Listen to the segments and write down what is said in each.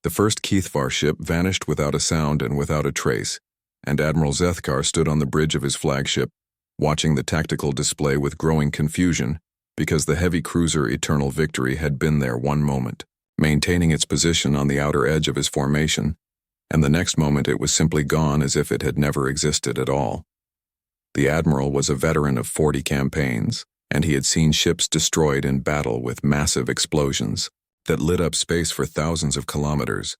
The first Kethvar ship vanished without a sound and without a trace, and Admiral Zethkar stood on the bridge of his flagship, watching the tactical display with growing confusion because the heavy cruiser Eternal Victory had been there one moment, maintaining its position on the outer edge of his formation, and the next moment it was simply gone as if it had never existed at all. The Admiral was a veteran of 40 campaigns, and he had seen ships destroyed in battle with massive explosions that lit up space for thousands of kilometers,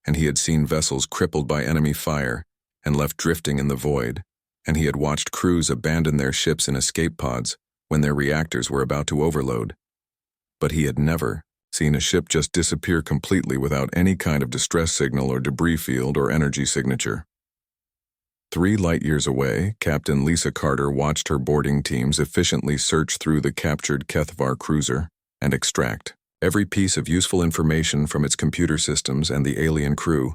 and he had seen vessels crippled by enemy fire and left drifting in the void, and he had watched crews abandon their ships in escape pods when their reactors were about to overload. But he had never seen a ship just disappear completely without any kind of distress signal or debris field or energy signature. 3 light-years away, Captain Lisa Carter watched her boarding teams efficiently search through the captured Kethvar cruiser and extract every piece of useful information from its computer systems, and the alien crew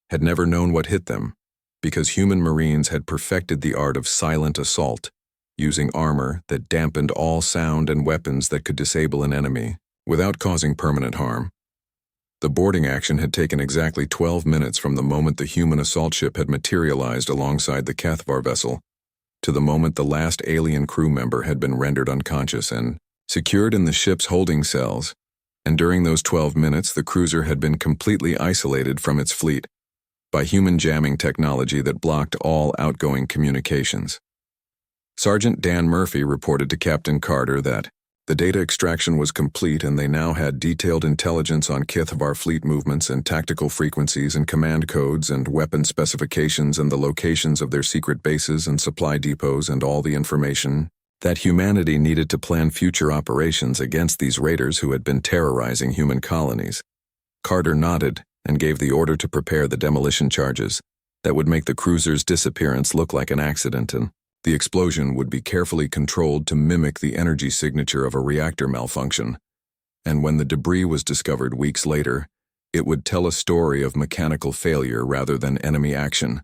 had never known what hit them because human Marines had perfected the art of silent assault, using armor that dampened all sound and weapons that could disable an enemy without causing permanent harm. The boarding action had taken exactly 12 minutes from the moment the human assault ship had materialized alongside the Kethvar vessel to the moment the last alien crew member had been rendered unconscious and secured in the ship's holding cells, and during those 12 minutes the cruiser had been completely isolated from its fleet by human jamming technology that blocked all outgoing communications. Sergeant Dan Murphy reported to Captain Carter that the data extraction was complete and they now had detailed intelligence on Kethvar fleet movements and tactical frequencies and command codes and weapon specifications and the locations of their secret bases and supply depots and all the information that humanity needed to plan future operations against these raiders who had been terrorizing human colonies. Carter nodded and gave the order to prepare the demolition charges that would make the cruiser's disappearance look like an accident, and the explosion would be carefully controlled to mimic the energy signature of a reactor malfunction. And when the debris was discovered weeks later, it would tell a story of mechanical failure rather than enemy action.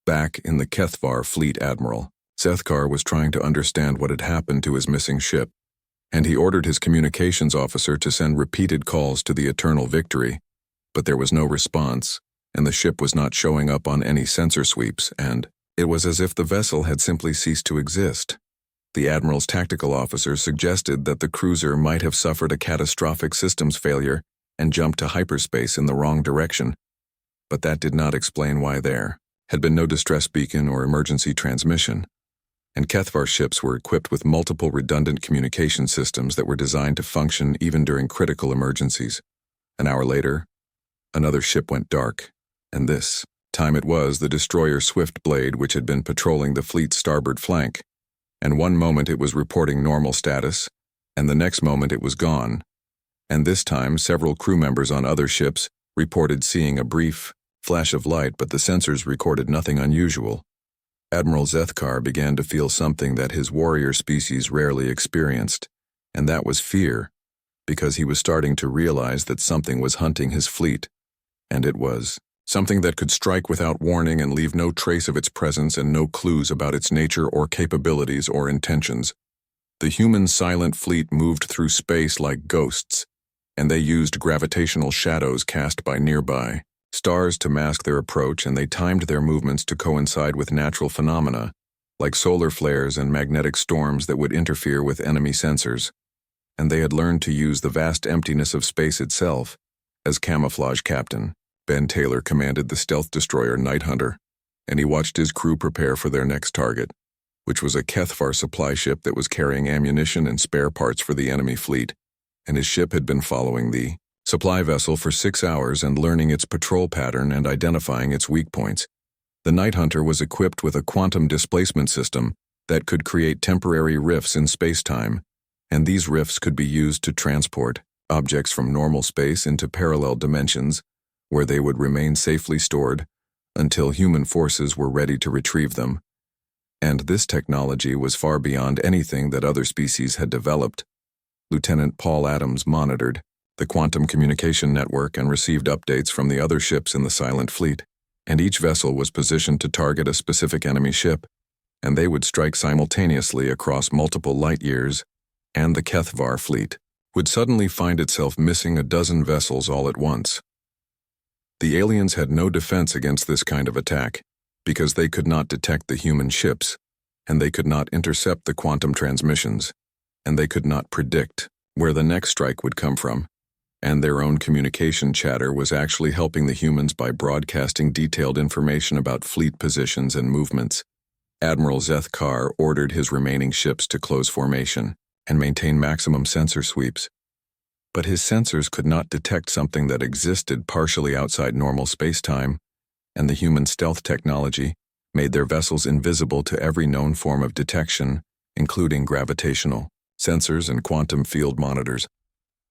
Back in the Kethvar fleet, Admiral Zethkar was trying to understand what had happened to his missing ship, and he ordered his communications officer to send repeated calls to the Eternal Victory, but there was no response, and the ship was not showing up on any sensor sweeps, and it was as if the vessel had simply ceased to exist. The Admiral's tactical officer suggested that the cruiser might have suffered a catastrophic systems failure and jumped to hyperspace in the wrong direction, but that did not explain why there had been no distress beacon or emergency transmission, and Kethvar ships were equipped with multiple redundant communication systems that were designed to function even during critical emergencies. An hour later, another ship went dark, and this time it was the destroyer Swiftblade which had been patrolling the fleet's starboard flank, and one moment it was reporting normal status, and the next moment it was gone, and this time several crew members on other ships reported seeing a brief flash of light, but the sensors recorded nothing unusual. Admiral Zethkar began to feel something that his warrior species rarely experienced, and that was fear, because he was starting to realize that something was hunting his fleet, and it was something that could strike without warning and leave no trace of its presence and no clues about its nature or capabilities or intentions. The human silent fleet moved through space like ghosts, and they used gravitational shadows cast by nearby stars to mask their approach, and they timed their movements to coincide with natural phenomena, like solar flares and magnetic storms that would interfere with enemy sensors. And they had learned to use the vast emptiness of space itself as camouflage. Captain Ben Taylor commanded the stealth destroyer Nighthunter, and he watched his crew prepare for their next target, which was a Kethvar supply ship that was carrying ammunition and spare parts for the enemy fleet, and his ship had been following the supply vessel for 6 hours and learning its patrol pattern and identifying its weak points. The Nighthunter was equipped with a quantum displacement system that could create temporary rifts in space-time, and these rifts could be used to transport objects from normal space into parallel dimensions, where they would remain safely stored until human forces were ready to retrieve them. And this technology was far beyond anything that other species had developed. Lieutenant Paul Adams monitored the quantum communication network and received updates from the other ships in the silent fleet, and each vessel was positioned to target a specific enemy ship, and they would strike simultaneously across multiple light years, and the Kethvar fleet would suddenly find itself missing a dozen vessels all at once. The aliens had no defense against this kind of attack, because they could not detect the human ships, and they could not intercept the quantum transmissions, and they could not predict where the next strike would come from, and their own communication chatter was actually helping the humans by broadcasting detailed information about fleet positions and movements. Admiral Zethkar ordered his remaining ships to close formation and maintain maximum sensor sweeps. But his sensors could not detect something that existed partially outside normal space-time, and the human stealth technology made their vessels invisible to every known form of detection, including gravitational sensors and quantum field monitors.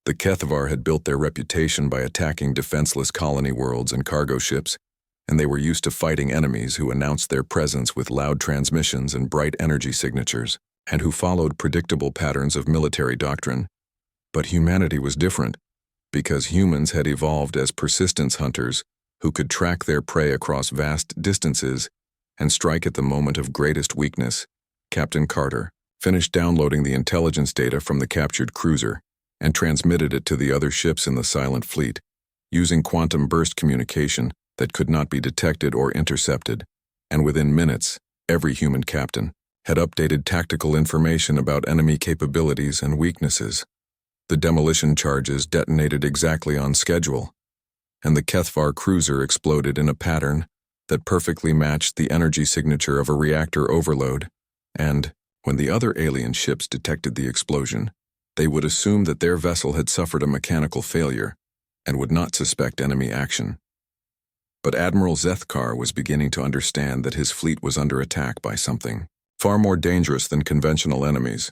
The Kethvar had built their reputation by attacking defenseless colony worlds and cargo ships, and they were used to fighting enemies who announced their presence with loud transmissions and bright energy signatures, and who followed predictable patterns of military doctrine. But humanity was different, because humans had evolved as persistence hunters who could track their prey across vast distances and strike at the moment of greatest weakness. Captain Carter finished downloading the intelligence data from the captured cruiser and transmitted it to the other ships in the silent fleet, using quantum burst communication that could not be detected or intercepted, and within minutes, every human captain had updated tactical information about enemy capabilities and weaknesses. The demolition charges detonated exactly on schedule, and the Kethvar cruiser exploded in a pattern that perfectly matched the energy signature of a reactor overload, and, when the other alien ships detected the explosion, they would assume that their vessel had suffered a mechanical failure and would not suspect enemy action. But Admiral Zethkar was beginning to understand that his fleet was under attack by something far more dangerous than conventional enemies,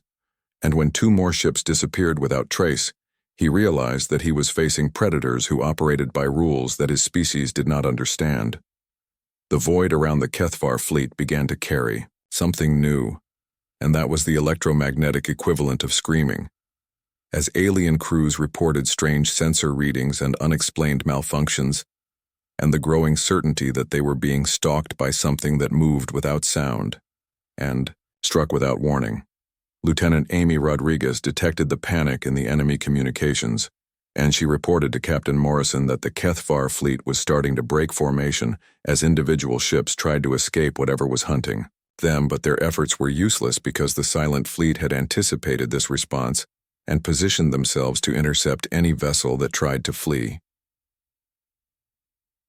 and when 2 more ships disappeared without trace, he realized that he was facing predators who operated by rules that his species did not understand. The void around the Kethvar fleet began to carry something new, and that was the electromagnetic equivalent of screaming. As alien crews reported strange sensor readings and unexplained malfunctions, and the growing certainty that they were being stalked by something that moved without sound and struck without warning, Lieutenant Amy Rodriguez detected the panic in the enemy communications, and she reported to Captain Morrison that the Kethvar fleet was starting to break formation as individual ships tried to escape whatever was hunting them, but their efforts were useless because the silent fleet had anticipated this response and positioned themselves to intercept any vessel that tried to flee.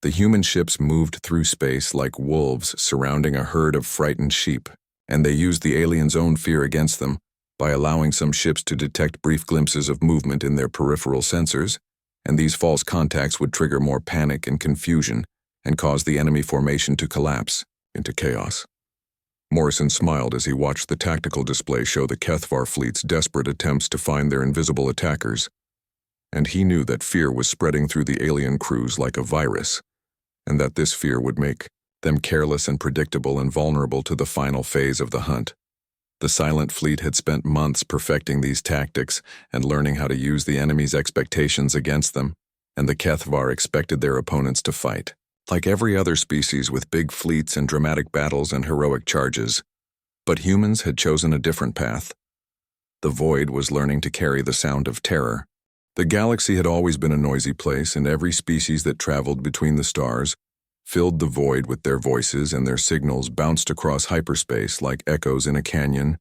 The human ships moved through space like wolves surrounding a herd of frightened sheep, and they used the aliens' own fear against them by allowing some ships to detect brief glimpses of movement in their peripheral sensors, and these false contacts would trigger more panic and confusion and cause the enemy formation to collapse into chaos. Morrison smiled as he watched the tactical display show the Kethvar fleet's desperate attempts to find their invisible attackers, and he knew that fear was spreading through the alien crews like a virus, and that this fear would make them careless and predictable and vulnerable to the final phase of the hunt. The silent fleet had spent months perfecting these tactics and learning how to use the enemy's expectations against them, and the Kethvar expected their opponents to fight like every other species with big fleets and dramatic battles and heroic charges. But humans had chosen a different path. The void was learning to carry the sound of terror. The galaxy had always been a noisy place, and every species that traveled between the stars filled the void with their voices, and their signals bounced across hyperspace like echoes in a canyon,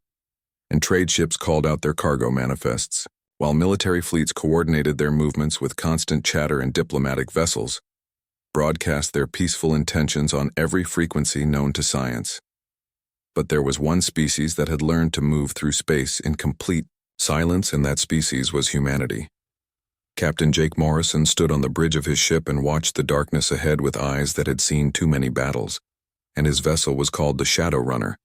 and trade ships called out their cargo manifests, while military fleets coordinated their movements with constant chatter, and diplomatic vessels broadcast their peaceful intentions on every frequency known to science. But there was one species that had learned to move through space in complete silence, and that species was humanity. Captain Jake Morrison stood on the bridge of his ship and watched the darkness ahead with eyes that had seen too many battles, and his vessel was called the Shadow Runner,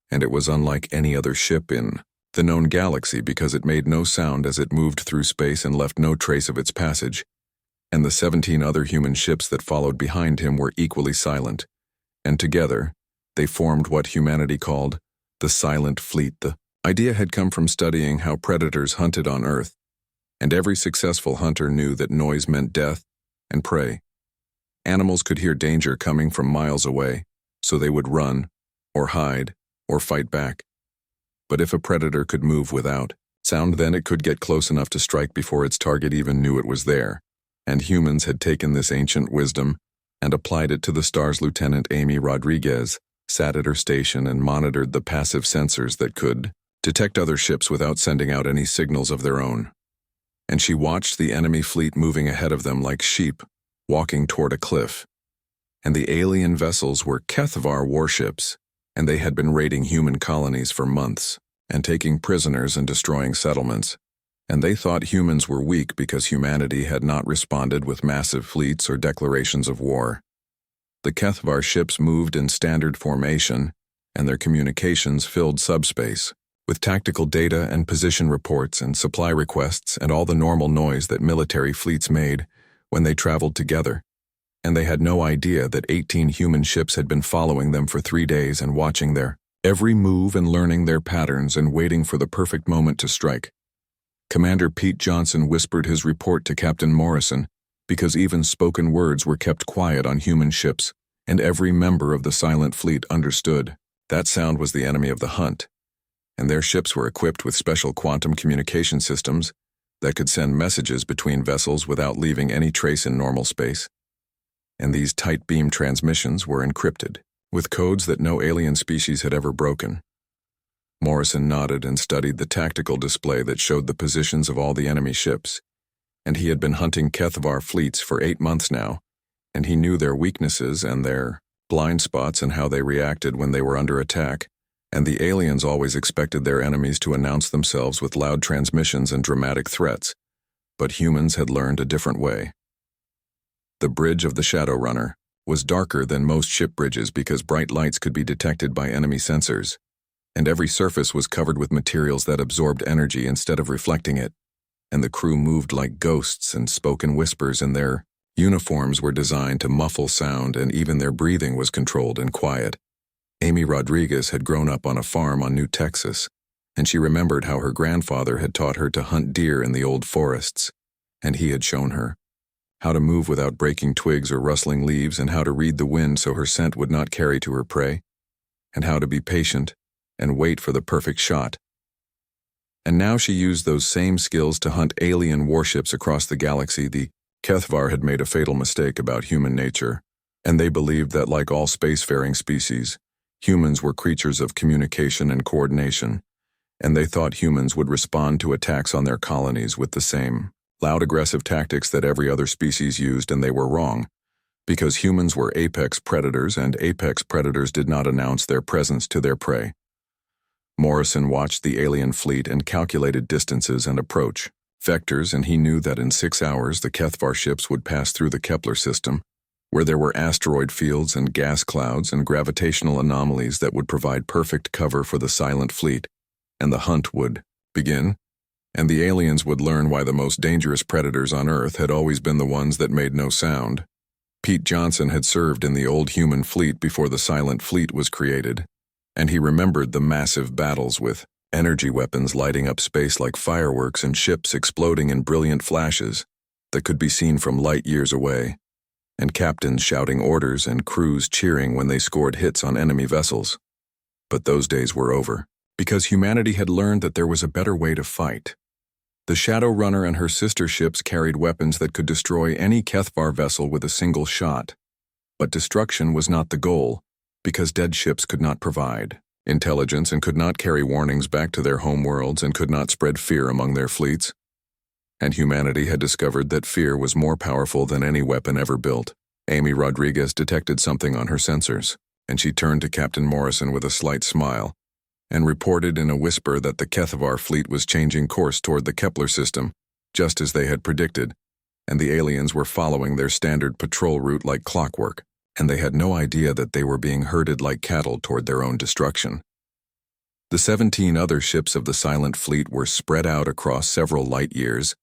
and it was unlike any other ship in the known galaxy because it made no sound as it moved through space and left no trace of its passage, and the 17 other human ships that followed behind him were equally silent, and together they formed what humanity called the Silent Fleet. The idea had come from studying how predators hunted on Earth, and every successful hunter knew that noise meant death and prey. Animals could hear danger coming from miles away, so they would run, or hide, or fight back. But if a predator could move without sound, then it could get close enough to strike before its target even knew it was there. And humans had taken this ancient wisdom and applied it to the star's Lieutenant Amy Rodriguez, sat at her station and monitored the passive sensors that could detect other ships without sending out any signals of their own. And she watched the enemy fleet moving ahead of them like sheep, walking toward a cliff. And the alien vessels were HFY warships, and they had been raiding human colonies for months, and taking prisoners and destroying settlements. And they thought humans were weak because humanity had not responded with massive fleets or declarations of war. The HFY ships moved in standard formation, and their communications filled subspace, with tactical data and position reports and supply requests and all the normal noise that military fleets made when they traveled together. And they had no idea that 18 human ships had been following them for 3 days and watching their every move and learning their patterns and waiting for the perfect moment to strike. Commander Pete Johnson whispered his report to Captain Morrison because even spoken words were kept quiet on human ships, and every member of the silent fleet understood. That sound was the enemy of the hunt, and their ships were equipped with special quantum communication systems that could send messages between vessels without leaving any trace in normal space. And these tight beam transmissions were encrypted, with codes that no alien species had ever broken. Morrison nodded and studied the tactical display that showed the positions of all the enemy ships, and he had been hunting HFY fleets for 8 months now, and he knew their weaknesses and their blind spots and how they reacted when they were under attack, and the aliens always expected their enemies to announce themselves with loud transmissions and dramatic threats, but humans had learned a different way. The bridge of the Shadow Runner was darker than most ship bridges because bright lights could be detected by enemy sensors, and every surface was covered with materials that absorbed energy instead of reflecting it, and the crew moved like ghosts and spoke in whispers, and their uniforms were designed to muffle sound, and even their breathing was controlled and quiet. Amy Rodriguez had grown up on a farm on New Texas, and she remembered how her grandfather had taught her to hunt deer in the old forests, and he had shown her how to move without breaking twigs or rustling leaves, and how to read the wind so her scent would not carry to her prey, and how to be patient and wait for the perfect shot. And now she used those same skills to hunt alien warships across the galaxy. The HFY had made a fatal mistake about human nature, and they believed that, like all spacefaring species, humans were creatures of communication and coordination, and they thought humans would respond to attacks on their colonies with the same loud, aggressive tactics that every other species used, and they were wrong, because humans were apex predators, and apex predators did not announce their presence to their prey. Morrison watched the alien fleet and calculated distances and approach vectors, and he knew that in 6 hours the HFY ships would pass through the Kepler system, where there were asteroid fields and gas clouds and gravitational anomalies that would provide perfect cover for the silent fleet, and the hunt would begin, and the aliens would learn why the most dangerous predators on Earth had always been the ones that made no sound. Pete Johnson had served in the old human fleet before the silent fleet was created, and he remembered the massive battles with energy weapons lighting up space like fireworks and ships exploding in brilliant flashes that could be seen from light years away, and captains shouting orders and crews cheering when they scored hits on enemy vessels. But those days were over, because humanity had learned that there was a better way to fight. The Shadow Runner and her sister ships carried weapons that could destroy any HFY vessel with a single shot. But destruction was not the goal, because dead ships could not provide intelligence and could not carry warnings back to their homeworlds and could not spread fear among their fleets. And humanity had discovered that fear was more powerful than any weapon ever built. Amy Rodriguez detected something on her sensors, and she turned to Captain Morrison with a slight smile and reported in a whisper that the HFY fleet was changing course toward the Kepler system, just as they had predicted, and the aliens were following their standard patrol route like clockwork, and they had no idea that they were being herded like cattle toward their own destruction. The 17 other ships of the silent fleet were spread out across several light years,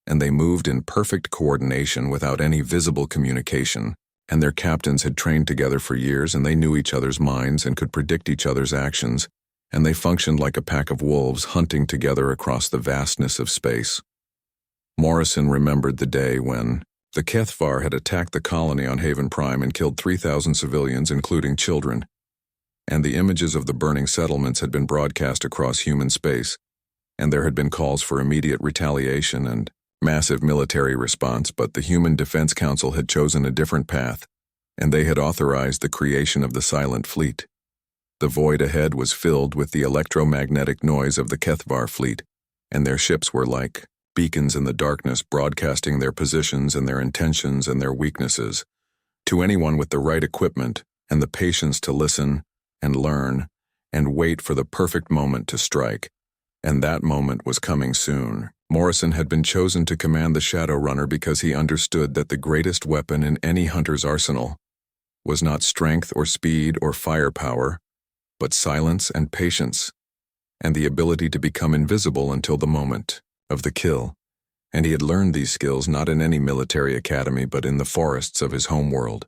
and they moved in perfect coordination without any visible communication, and their captains had trained together for years, and they knew each other's minds and could predict each other's actions, and they functioned like a pack of wolves hunting together across the vastness of space. Morrison remembered the day when the HFY had attacked the colony on Haven Prime and killed 3,000 civilians, including children, and the images of the burning settlements had been broadcast across human space, and there had been calls for immediate retaliation and massive military response, but the Human Defense Council had chosen a different path. and they had authorized the creation of the Silent Fleet. The void ahead was filled with the electromagnetic noise of the Kethvar fleet, and their ships were like beacons in the darkness, broadcasting their positions and their intentions and their weaknesses to anyone with the right equipment and the patience to listen and learn and wait for the perfect moment to strike. And that moment was coming soon. Morrison had been chosen to command the Shadow Runner because he understood that the greatest weapon in any hunter's arsenal was not strength or speed or firepower, but silence and patience, and the ability to become invisible until the moment of the kill. And he had learned these skills not in any military academy but in the forests of his homeworld,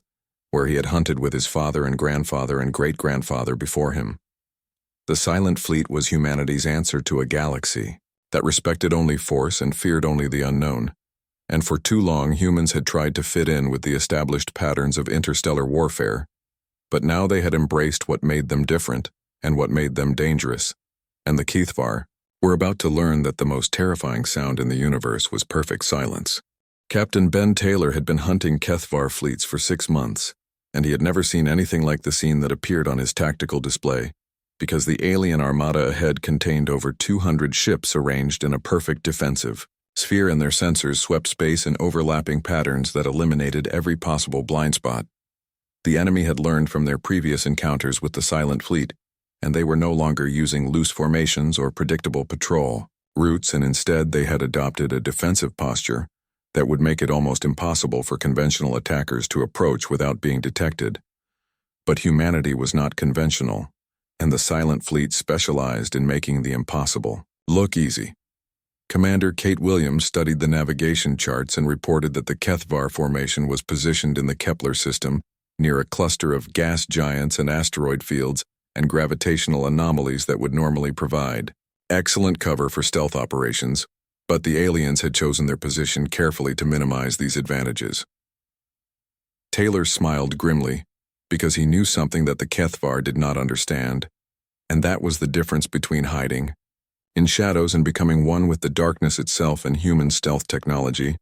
where he had hunted with his father and grandfather and great-grandfather before him. The Silent Fleet was humanity's answer to a galaxy that respected only force and feared only the unknown, and for too long humans had tried to fit in with the established patterns of interstellar warfare, but now they had embraced what made them different and what made them dangerous, and the Kethvar were about to learn that the most terrifying sound in the universe was perfect silence. Captain Ben Taylor had been hunting Kethvar fleets for 6 months, and he had never seen anything like the scene that appeared on his tactical display, because the alien armada ahead contained over 200 ships arranged in a perfect defensive sphere, and their sensors swept space in overlapping patterns that eliminated every possible blind spot. The enemy had learned from their previous encounters with the Silent Fleet, and they were no longer using loose formations or predictable patrol routes, and instead they had adopted a defensive posture that would make it almost impossible for conventional attackers to approach without being detected. But humanity was not conventional, and the Silent Fleet specialized in making the impossible look easy. Commander Kate Williams studied the navigation charts and reported that the Kethvar formation was positioned in the Kepler system near a cluster of gas giants and asteroid fields and gravitational anomalies that would normally provide excellent cover for stealth operations, but the aliens had chosen their position carefully to minimize these advantages. Taylor smiled grimly, because he knew something that the Kethvar did not understand, and that was the difference between hiding in shadows and becoming one with the darkness itself. And human stealth technology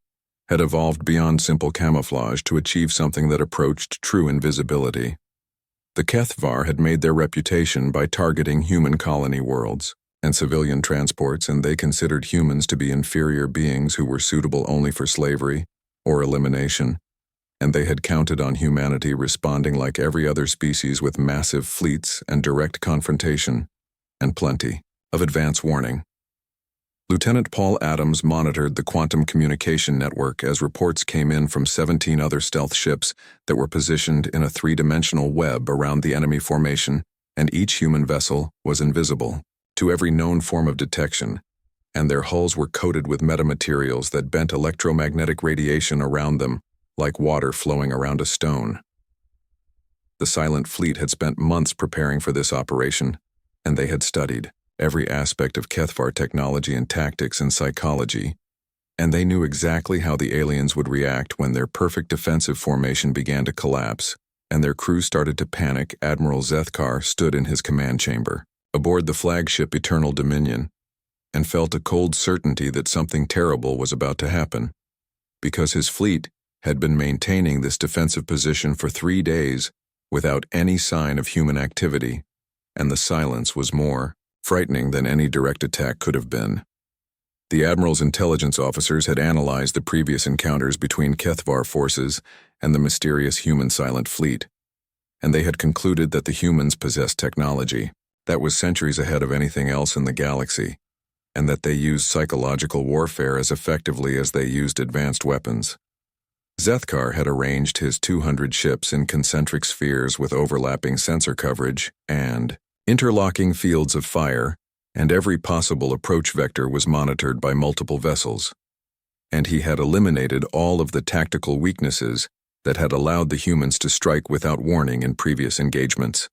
had evolved beyond simple camouflage to achieve something that approached true invisibility. The Kethvar had made their reputation by targeting human colony worlds and civilian transports, and they considered humans to be inferior beings who were suitable only for slavery or elimination. And they had counted on humanity responding like every other species with massive fleets and direct confrontation, and plenty of advance warning. Lieutenant Paul Adams monitored the quantum communication network as reports came in from 17 other stealth ships that were positioned in a 3-dimensional web around the enemy formation, and each human vessel was invisible to every known form of detection, and their hulls were coated with metamaterials that bent electromagnetic radiation around them, like water flowing around a stone. The Silent Fleet had spent months preparing for this operation, and they had studied every aspect of Kethvar technology and tactics and psychology, and they knew exactly how the aliens would react when their perfect defensive formation began to collapse, and their crew started to panic. Admiral Zethkar stood in his command chamber, aboard the flagship Eternal Dominion, and felt a cold certainty that something terrible was about to happen, because his fleet had been maintaining this defensive position for 3 days without any sign of human activity, and the silence was more frightening than any direct attack could have been. The Admiral's intelligence officers had analyzed the previous encounters between Kethvar forces and the mysterious human Silent Fleet, and they had concluded that the humans possessed technology that was centuries ahead of anything else in the galaxy, and that they used psychological warfare as effectively as they used advanced weapons. Zethkar had arranged his 200 ships in concentric spheres with overlapping sensor coverage and interlocking fields of fire, and every possible approach vector was monitored by multiple vessels. And he had eliminated all of the tactical weaknesses that had allowed the humans to strike without warning in previous engagements.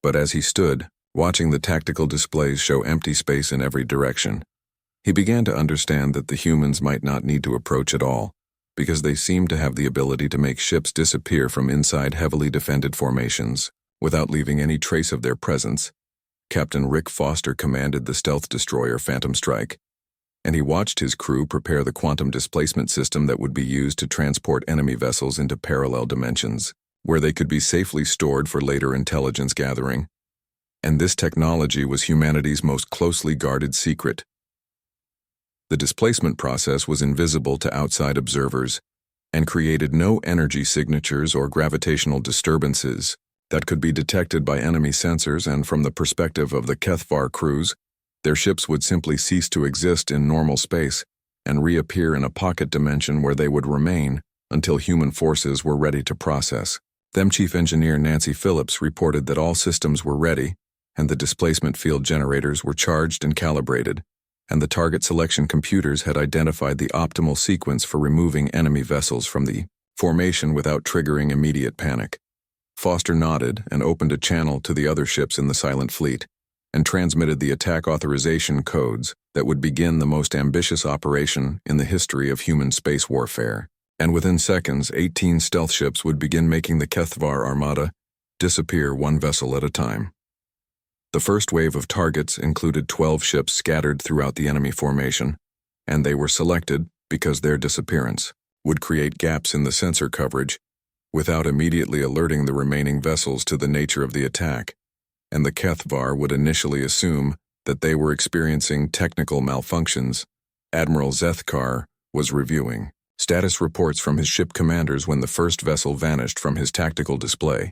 But as he stood, watching the tactical displays show empty space in every direction, he began to understand that the humans might not need to approach at all, because they seemed to have the ability to make ships disappear from inside heavily defended formations without leaving any trace of their presence. Captain Rick Foster commanded the stealth destroyer Phantom Strike, and he watched his crew prepare the quantum displacement system that would be used to transport enemy vessels into parallel dimensions, where they could be safely stored for later intelligence gathering. And this technology was humanity's most closely guarded secret. The displacement process was invisible to outside observers and created no energy signatures or gravitational disturbances that could be detected by enemy sensors, and from the perspective of the HFY crews, their ships would simply cease to exist in normal space and reappear in a pocket dimension where they would remain until human forces were ready to process them. Chief Engineer Nancy Phillips reported that all systems were ready and the displacement field generators were charged and calibrated, and the target selection computers had identified the optimal sequence for removing enemy vessels from the formation without triggering immediate panic. Foster nodded and opened a channel to the other ships in the silent fleet and transmitted the attack authorization codes that would begin the most ambitious operation in the history of human space warfare. And within seconds, 18 stealth ships would begin making the HFY armada disappear one vessel at a time. The first wave of targets included 12 ships scattered throughout the enemy formation, and they were selected because their disappearance would create gaps in the sensor coverage without immediately alerting the remaining vessels to the nature of the attack, and the HFY would initially assume that they were experiencing technical malfunctions. Admiral Zethkar was reviewing status reports from his ship commanders when the first vessel vanished from his tactical display,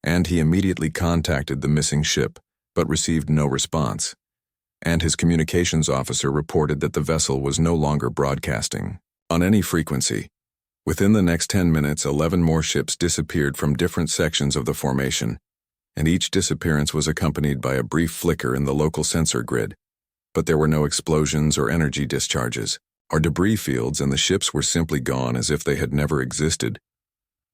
and he immediately contacted the missing ship, but received no response, and his communications officer reported that the vessel was no longer broadcasting on any frequency. Within the next 10 minutes, 11 more ships disappeared from different sections of the formation, and each disappearance was accompanied by a brief flicker in the local sensor grid. But there were no explosions or energy discharges or debris fields, and the ships were simply gone as if they had never existed.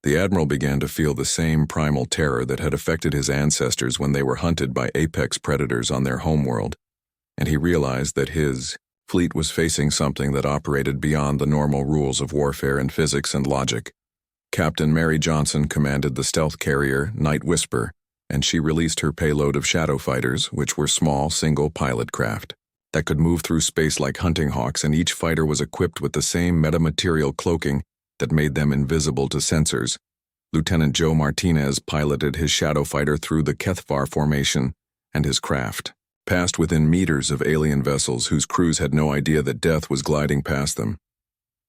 The Admiral began to feel the same primal terror that had affected his ancestors when they were hunted by apex predators on their homeworld, and he realized that his fleet was facing something that operated beyond the normal rules of warfare and physics and logic. Captain Mary Johnson commanded the stealth carrier Night Whisper, and she released her payload of shadow fighters, which were small single-pilot craft that could move through space like hunting hawks, and each fighter was equipped with the same metamaterial cloaking that made them invisible to sensors. Lieutenant Joe Martinez piloted his shadow fighter through the HFY formation, and his craft passed within meters of alien vessels whose crews had no idea that death was gliding past them.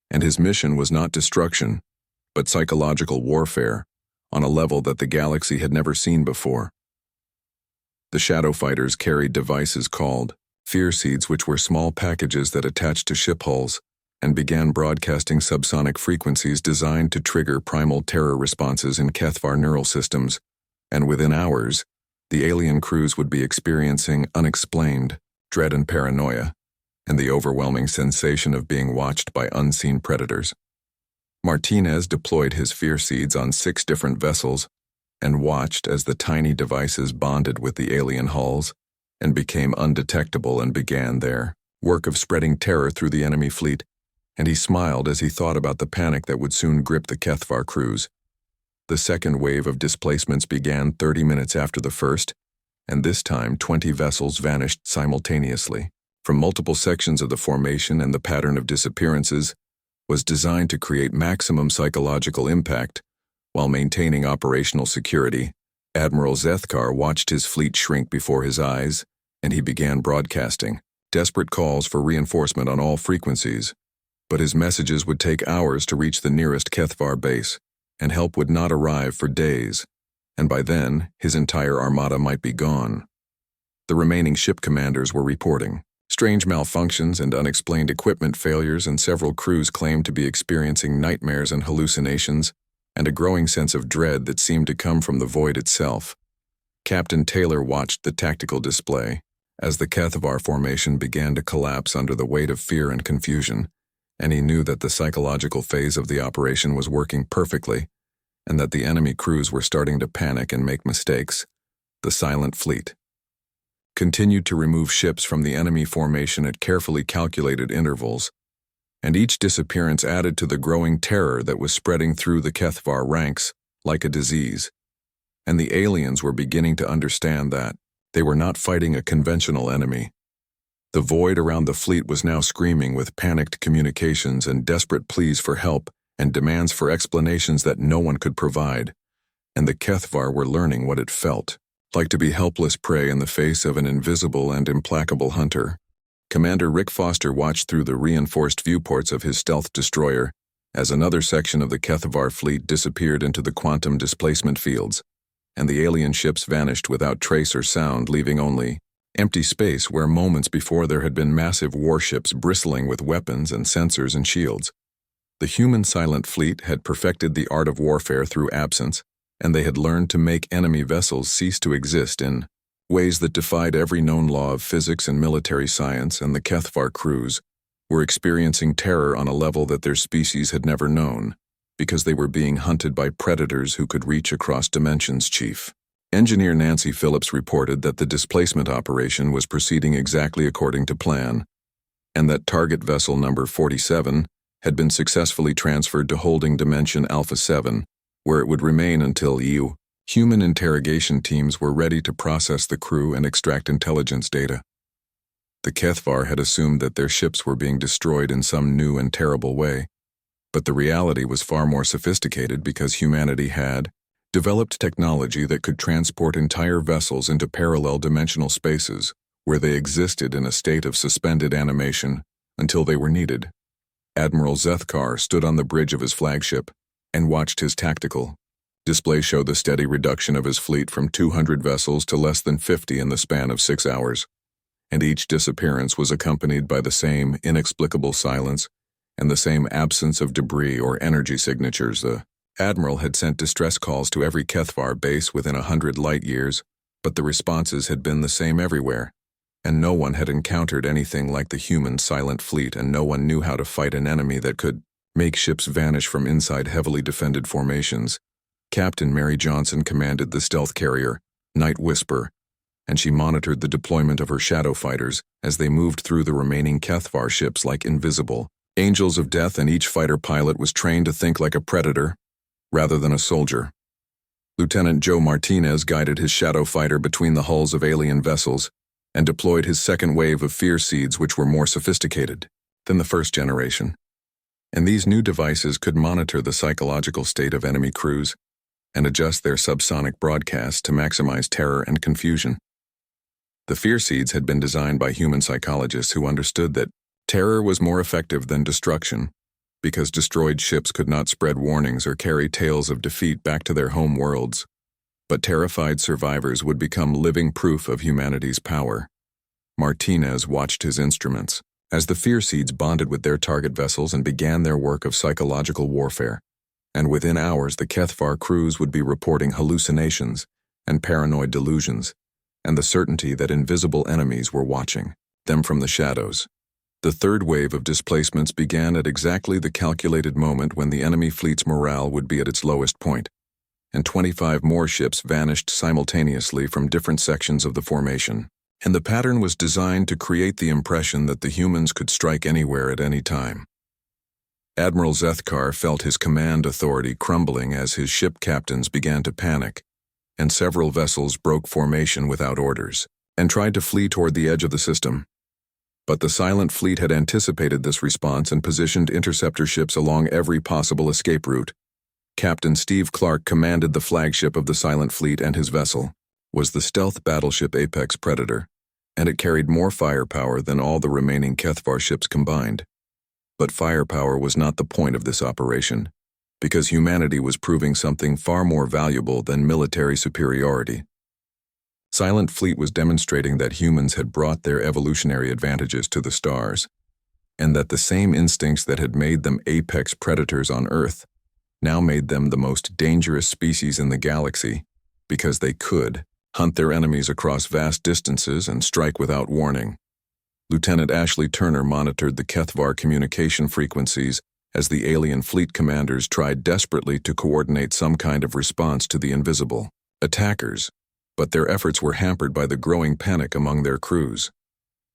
And his mission was not destruction, but psychological warfare on a level that the galaxy had never seen before. The shadow fighters carried devices called fear seeds, which were small packages that attached to ship hulls and began broadcasting subsonic frequencies designed to trigger primal terror responses in HFY neural systems, and within hours, the alien crews would be experiencing unexplained dread and paranoia, and the overwhelming sensation of being watched by unseen predators. Martinez deployed his fear seeds on 6 different vessels and watched as the tiny devices bonded with the alien hulls and became undetectable and began their work of spreading terror through the enemy fleet, and he smiled as he thought about the panic that would soon grip the HFY crews. The second wave of displacements began 30 minutes after the first, and this time 20 vessels vanished simultaneously from multiple sections of the formation, and the pattern of disappearances was designed to create maximum psychological impact while maintaining operational security. Admiral Zethkar watched his fleet shrink before his eyes, and he began broadcasting desperate calls for reinforcement on all frequencies. But his messages would take hours to reach the nearest HFY base, and help would not arrive for days, and by then, his entire armada might be gone. The remaining ship commanders were reporting strange malfunctions and unexplained equipment failures, and several crews claimed to be experiencing nightmares and hallucinations, and a growing sense of dread that seemed to come from the void itself. Captain Taylor watched the tactical display as the HFY formation began to collapse under the weight of fear and confusion, and he knew that the psychological phase of the operation was working perfectly, and that the enemy crews were starting to panic and make mistakes. The silent fleet continued to remove ships from the enemy formation at carefully calculated intervals, and each disappearance added to the growing terror that was spreading through the HFY ranks like a disease. And the aliens were beginning to understand that they were not fighting a conventional enemy. The void around the fleet was now screaming with panicked communications and desperate pleas for help and demands for explanations that no one could provide, and the Kethvar were learning what it felt like to be helpless prey in the face of an invisible and implacable hunter. Commander Rick Foster watched through the reinforced viewports of his stealth destroyer as another section of the Kethvar fleet disappeared into the quantum displacement fields, and the alien ships vanished without trace or sound, leaving only empty space where moments before there had been massive warships bristling with weapons and sensors and shields. The human silent fleet had perfected the art of warfare through absence, and they had learned to make enemy vessels cease to exist in ways that defied every known law of physics and military science, and the Kethvar crews were experiencing terror on a level that their species had never known, because they were being hunted by predators who could reach across dimensions. Chief Engineer Nancy Phillips reported that the displacement operation was proceeding exactly according to plan, and that target vessel number 47 had been successfully transferred to holding dimension Alpha 7, where it would remain until human interrogation teams were ready to process the crew and extract intelligence data. The Kethvar had assumed that their ships were being destroyed in some new and terrible way, but the reality was far more sophisticated because humanity had developed technology that could transport entire vessels into parallel dimensional spaces where they existed in a state of suspended animation until they were needed. Admiral Zethkar stood on the bridge of his flagship and watched his tactical display show the steady reduction of his fleet from 200 vessels to less than 50 in the span of 6 hours, and each disappearance was accompanied by the same inexplicable silence and the same absence of debris or energy signatures. The Admiral had sent distress calls to every Kethvar base within 100 light years, but the responses had been the same everywhere, and no one had encountered anything like the human silent fleet, and no one knew how to fight an enemy that could make ships vanish from inside heavily defended formations. Captain Mary Johnson commanded the stealth carrier, Night Whisper, and she monitored the deployment of her shadow fighters as they moved through the remaining Kethvar ships like invisible angels of death, and each fighter pilot was trained to think like a predator rather than a soldier. Lieutenant Joe Martinez guided his shadow fighter between the hulls of alien vessels and deployed his second wave of fear seeds, which were more sophisticated than the first generation. And these new devices could monitor the psychological state of enemy crews and adjust their subsonic broadcasts to maximize terror and confusion. The fear seeds had been designed by human psychologists who understood that terror was more effective than destruction, because destroyed ships could not spread warnings or carry tales of defeat back to their home worlds, but terrified survivors would become living proof of humanity's power. Martinez watched his instruments as the fear seeds bonded with their target vessels and began their work of psychological warfare, and within hours the Kethvar crews would be reporting hallucinations and paranoid delusions, and the certainty that invisible enemies were watching them from the shadows. The third wave of displacements began at exactly the calculated moment when the enemy fleet's morale would be at its lowest point, and 25 more ships vanished simultaneously from different sections of the formation. And the pattern was designed to create the impression that the humans could strike anywhere at any time. Admiral Zethkar felt his command authority crumbling as his ship captains began to panic, and several vessels broke formation without orders and tried to flee toward the edge of the system. But the silent fleet had anticipated this response and positioned interceptor ships along every possible escape route. Captain Steve Clark commanded the flagship of the silent fleet, and his vessel was the stealth battleship Apex Predator, and it carried more firepower than all the remaining Kethvar ships combined. But firepower was not the point of this operation, because humanity was proving something far more valuable than military superiority. Silent Fleet was demonstrating that humans had brought their evolutionary advantages to the stars, and that the same instincts that had made them apex predators on Earth now made them the most dangerous species in the galaxy, because they could hunt their enemies across vast distances and strike without warning. Lieutenant Ashley Turner monitored the Kethvar communication frequencies as the alien fleet commanders tried desperately to coordinate some kind of response to the invisible attackers, but their efforts were hampered by the growing panic among their crews,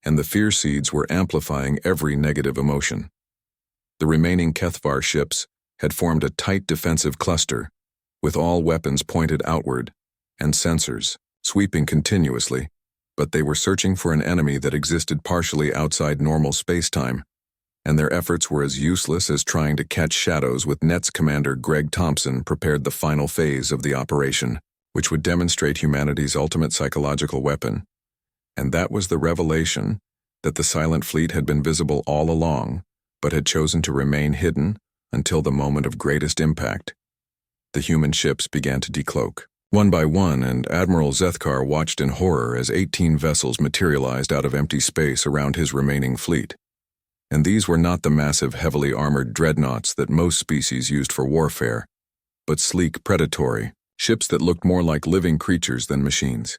and the fear seeds were amplifying every negative emotion. The remaining Kethvar ships had formed a tight defensive cluster, with all weapons pointed outward and sensors sweeping continuously, but they were searching for an enemy that existed partially outside normal space-time, and their efforts were as useless as trying to catch shadows with NET's commander Greg Thompson prepared the final phase of the operation, which would demonstrate humanity's ultimate psychological weapon. And that was the revelation that the Silent Fleet had been visible all along, but had chosen to remain hidden until the moment of greatest impact. The human ships began to decloak, one by one, and Admiral Zethkar watched in horror as 18 vessels materialized out of empty space around his remaining fleet. And these were not the massive, heavily armored dreadnoughts that most species used for warfare, but sleek, predatory ships that looked more like living creatures than machines.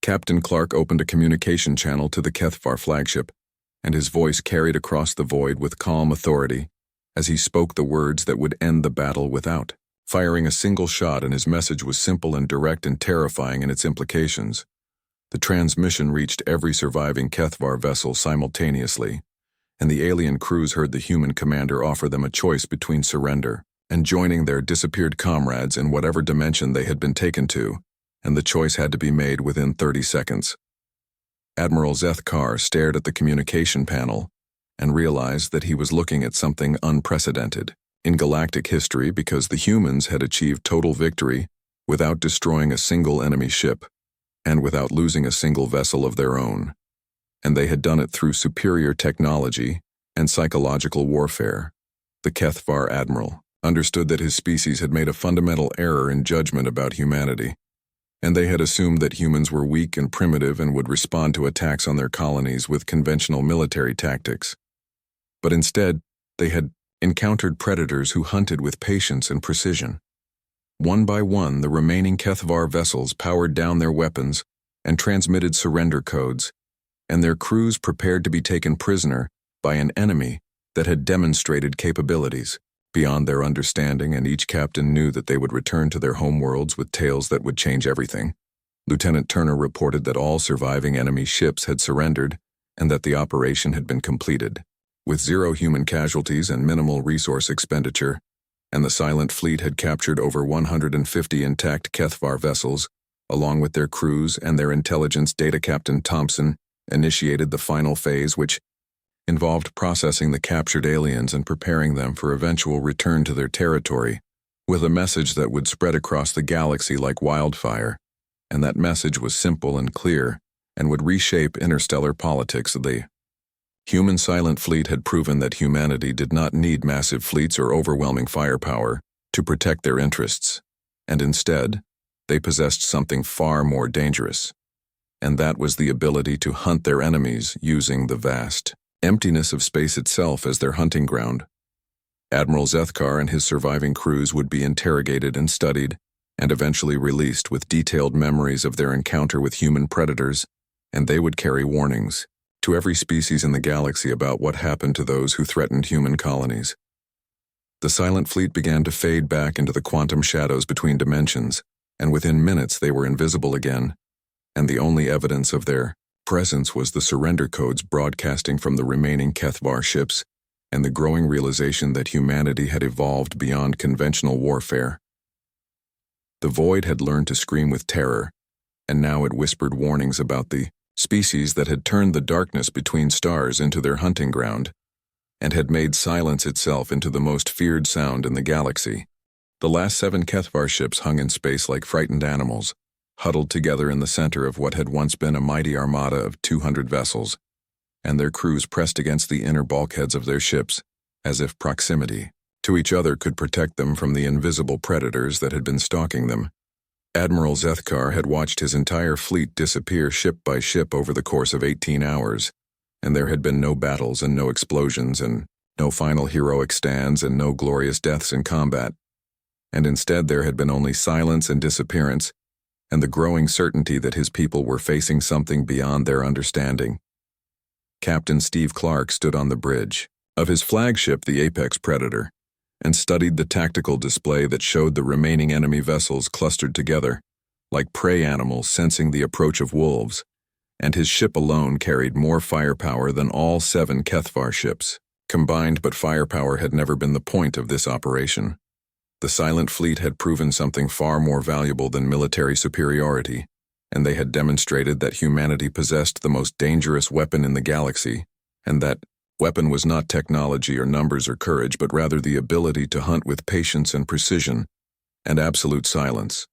Captain Clark opened a communication channel to the Kethvar flagship, and his voice carried across the void with calm authority as he spoke the words that would end the battle without firing a single shot, and his message was simple and direct and terrifying in its implications. The transmission reached every surviving Kethvar vessel simultaneously, and the alien crews heard the human commander offer them a choice between surrender and joining their disappeared comrades in whatever dimension they had been taken to, and the choice had to be made within 30 seconds. Admiral Zethkar stared at the communication panel and realized that he was looking at something unprecedented in galactic history, because the humans had achieved total victory without destroying a single enemy ship and without losing a single vessel of their own. And they had done it through superior technology and psychological warfare. The Kethvar admiral understood that his species had made a fundamental error in judgment about humanity, and they had assumed that humans were weak and primitive and would respond to attacks on their colonies with conventional military tactics. But instead, they had encountered predators who hunted with patience and precision. One by one, the remaining Kethvar vessels powered down their weapons and transmitted surrender codes, and their crews prepared to be taken prisoner by an enemy that had demonstrated capabilities beyond their understanding, and each captain knew that they would return to their homeworlds with tales that would change everything. Lieutenant Turner reported that all surviving enemy ships had surrendered and that the operation had been completed, with 0 human casualties and minimal resource expenditure, and the Silent Fleet had captured over 150 intact Kethvar vessels, along with their crews and their intelligence data. Captain Thompson initiated the final phase, which involved processing the captured aliens and preparing them for eventual return to their territory, with a message that would spread across the galaxy like wildfire. And that message was simple and clear, and would reshape interstellar politics. The human Silent Fleet had proven that humanity did not need massive fleets or overwhelming firepower to protect their interests, and instead, they possessed something far more dangerous, and that was the ability to hunt their enemies using the vast emptiness of space itself as their hunting ground. Admiral Zethkar and his surviving crews would be interrogated and studied, and eventually released with detailed memories of their encounter with human predators, and they would carry warnings to every species in the galaxy about what happened to those who threatened human colonies. The Silent Fleet began to fade back into the quantum shadows between dimensions, and within minutes they were invisible again, and the only evidence of their presence was the surrender codes broadcasting from the remaining Kethvar ships, and the growing realization that humanity had evolved beyond conventional warfare. The void had learned to scream with terror, and now it whispered warnings about the species that had turned the darkness between stars into their hunting ground, and had made silence itself into the most feared sound in the galaxy. The last 7 Kethvar ships hung in space like frightened animals, huddled together in the center of what had once been a mighty armada of 200 vessels, and their crews pressed against the inner bulkheads of their ships, as if proximity to each other could protect them from the invisible predators that had been stalking them. Admiral Zethkar had watched his entire fleet disappear ship by ship over the course of 18 hours, and there had been no battles and no explosions and no final heroic stands and no glorious deaths in combat. And instead there had been only silence and disappearance, and the growing certainty that his people were facing something beyond their understanding. Captain Steve Clark stood on the bridge of his flagship, the Apex Predator, and studied the tactical display that showed the remaining enemy vessels clustered together, like prey animals sensing the approach of wolves, and his ship alone carried more firepower than all 7 Kethvar ships combined, but firepower had never been the point of this operation. The Silent Fleet had proven something far more valuable than military superiority, and they had demonstrated that humanity possessed the most dangerous weapon in the galaxy, and that weapon was not technology or numbers or courage, but rather the ability to hunt with patience and precision and absolute silence.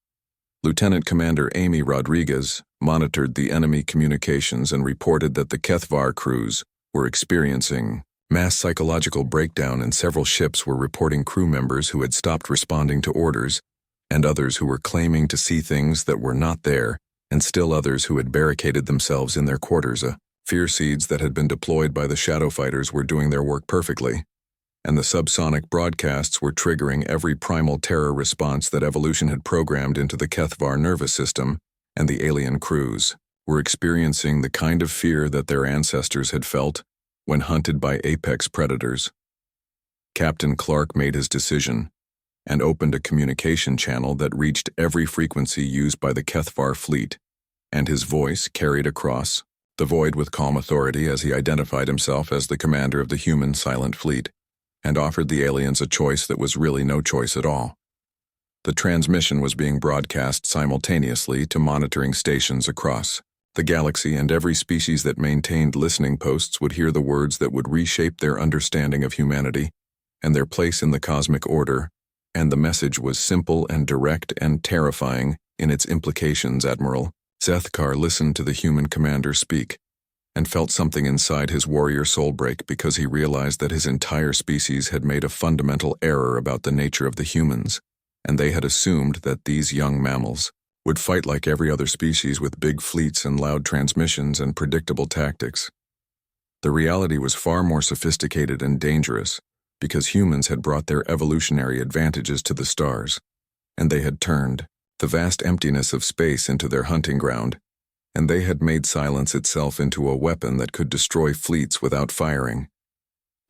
Lieutenant Commander Amy Rodriguez monitored the enemy communications and reported that the HFY crews were experiencing mass psychological breakdown, and several ships were reporting crew members who had stopped responding to orders, and others who were claiming to see things that were not there, and still others who had barricaded themselves in their quarters. Fear seeds that had been deployed by the shadow fighters were doing their work perfectly, and the subsonic broadcasts were triggering every primal terror response that evolution had programmed into the HFY nervous system, and the alien crews were experiencing the kind of fear that their ancestors had felt when hunted by apex predators. Captain Clark made his decision and opened a communication channel that reached every frequency used by the HFY fleet, and his voice carried across the void with calm authority as he identified himself as the commander of the human silent fleet, and offered the aliens a choice that was really no choice at all. The transmission was being broadcast simultaneously to monitoring stations across the galaxy, and every species that maintained listening posts would hear the words that would reshape their understanding of humanity and their place in the cosmic order, and the message was simple and direct and terrifying in its implications. Admiral Zethkar listened to the human commander speak and felt something inside his warrior soul break, because he realized that his entire species had made a fundamental error about the nature of the humans, and they had assumed that these young mammals would fight like every other species with big fleets and loud transmissions and predictable tactics. The reality was far more sophisticated and dangerous, because humans had brought their evolutionary advantages to the stars, and they had turned the vast emptiness of space into their hunting ground, and they had made silence itself into a weapon that could destroy fleets without firing.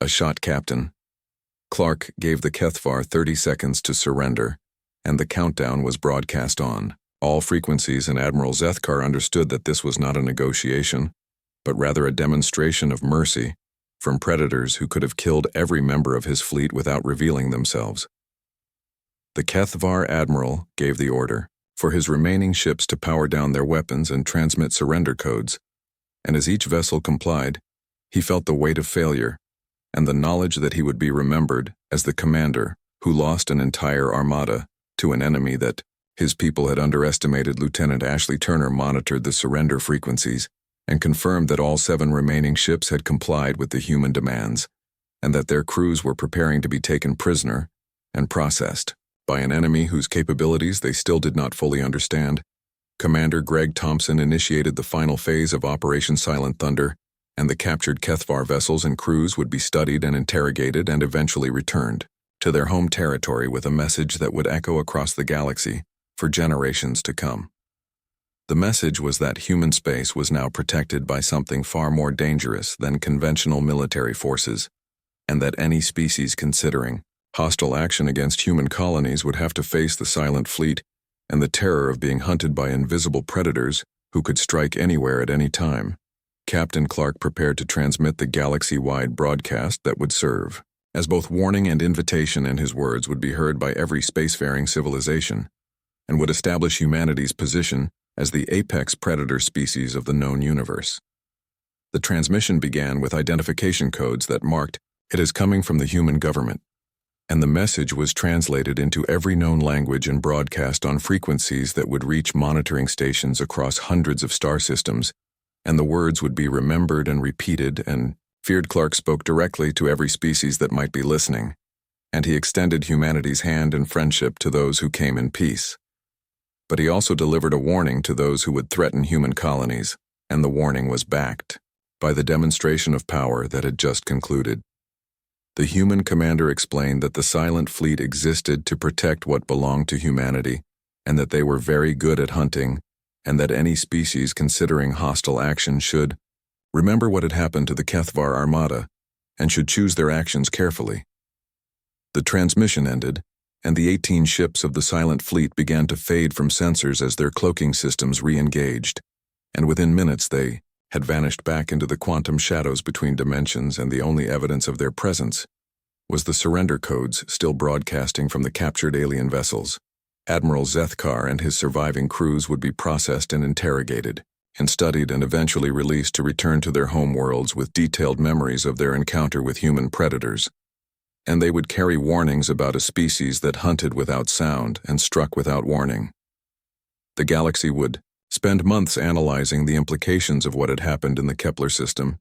A shot, Captain. Clark gave the HFY 30 seconds to surrender, and the countdown was broadcast on all frequencies, and Admiral Zethkar understood that this was not a negotiation, but rather a demonstration of mercy from predators who could have killed every member of his fleet without revealing themselves. The HFY Admiral gave the order for his remaining ships to power down their weapons and transmit surrender codes, and as each vessel complied, he felt the weight of failure and the knowledge that he would be remembered as the commander who lost an entire armada to an enemy that his people had underestimated. Lieutenant Ashley Turner monitored the surrender frequencies and confirmed that all 7 remaining ships had complied with the human demands, and that their crews were preparing to be taken prisoner and processed by an enemy whose capabilities they still did not fully understand. Commander Greg Thompson initiated the final phase of Operation Silent Thunder, and the captured HFY vessels and crews would be studied and interrogated and eventually returned to their home territory with a message that would echo across the galaxy for generations to come. The message was that human space was now protected by something far more dangerous than conventional military forces, and that any species considering hostile action against human colonies would have to face the silent fleet and the terror of being hunted by invisible predators who could strike anywhere at any time. Captain Clark prepared to transmit the galaxy-wide broadcast that would serve as both warning and invitation, and his words would be heard by every spacefaring civilization and would establish humanity's position as the apex predator species of the known universe. The transmission began with identification codes that marked it as coming from the human government, and the message was translated into every known language and broadcast on frequencies that would reach monitoring stations across hundreds of star systems, and the words would be remembered and repeated, and feared Clark spoke directly to every species that might be listening, and he extended humanity's hand in friendship to those who came in peace. But he also delivered a warning to those who would threaten human colonies, and the warning was backed by the demonstration of power that had just concluded. The human commander explained that the silent fleet existed to protect what belonged to humanity, and that they were very good at hunting, and that any species considering hostile action should remember what had happened to the HFY armada and should choose their actions carefully. The transmission ended, and the 18 ships of the silent fleet began to fade from sensors as their cloaking systems re-engaged, and within minutes they had vanished back into the quantum shadows between dimensions, and the only evidence of their presence was the surrender codes still broadcasting from the captured alien vessels. Admiral Zethkar and his surviving crews would be processed and interrogated, and studied and eventually released to return to their home worlds with detailed memories of their encounter with human predators. And they would carry warnings about a species that hunted without sound and struck without warning. The galaxy would spend months analyzing the implications of what had happened in the Kepler system,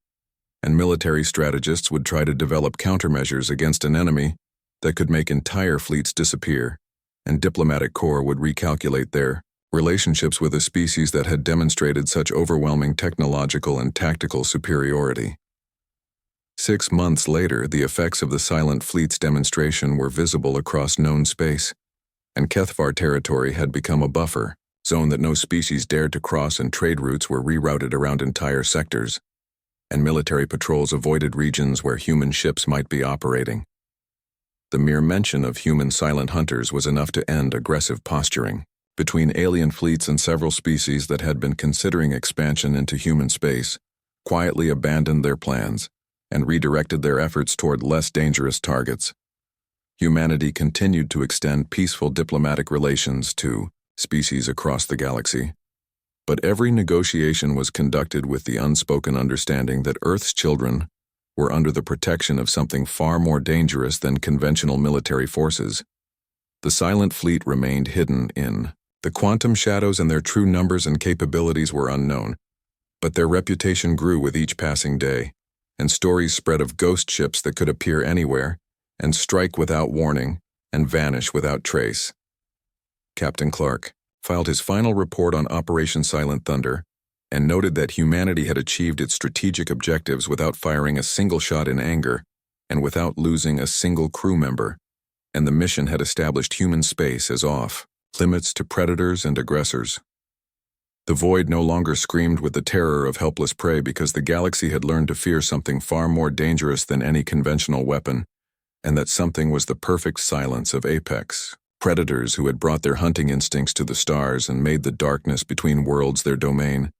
and military strategists would try to develop countermeasures against an enemy that could make entire fleets disappear, and diplomatic corps would recalculate their relationships with a species that had demonstrated such overwhelming technological and tactical superiority. 6 months later, the effects of the Silent Fleet's demonstration were visible across known space, and Kethvar territory had become a buffer zone that no species dared to cross, and trade routes were rerouted around entire sectors, and military patrols avoided regions where human ships might be operating. The mere mention of human silent hunters was enough to end aggressive posturing between alien fleets, and several species that had been considering expansion into human space quietly abandoned their plans and redirected their efforts toward less dangerous targets. Humanity continued to extend peaceful diplomatic relations to species across the galaxy, but every negotiation was conducted with the unspoken understanding that Earth's children were under the protection of something far more dangerous than conventional military forces. The Silent Fleet remained hidden in the quantum shadows, and their true numbers and capabilities were unknown, but their reputation grew with each passing day, and stories spread of ghost ships that could appear anywhere and strike without warning and vanish without trace. Captain Clark filed his final report on Operation Silent Thunder and noted that humanity had achieved its strategic objectives without firing a single shot in anger and without losing a single crew member, and the mission had established human space as off-limits to predators and aggressors. The void no longer screamed with the terror of helpless prey because the galaxy had learned to fear something far more dangerous than any conventional weapon, and that something was the perfect silence of apex predators who had brought their hunting instincts to the stars and made the darkness between worlds their domain.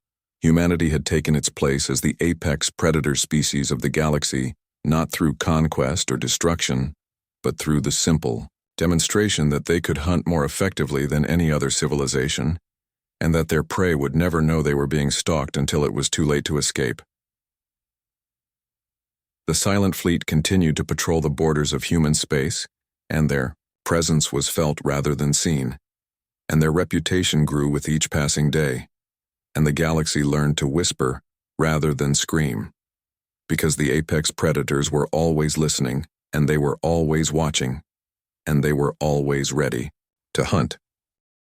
Humanity had taken its place as the apex predator species of the galaxy, not through conquest or destruction, but through the simple demonstration that they could hunt more effectively than any other civilization, and that their prey would never know they were being stalked until it was too late to escape. The Silent Fleet continued to patrol the borders of human space, and their presence was felt rather than seen, and their reputation grew with each passing day, and the galaxy learned to whisper rather than scream, because the apex predators were always listening, and they were always watching, and they were always ready to hunt.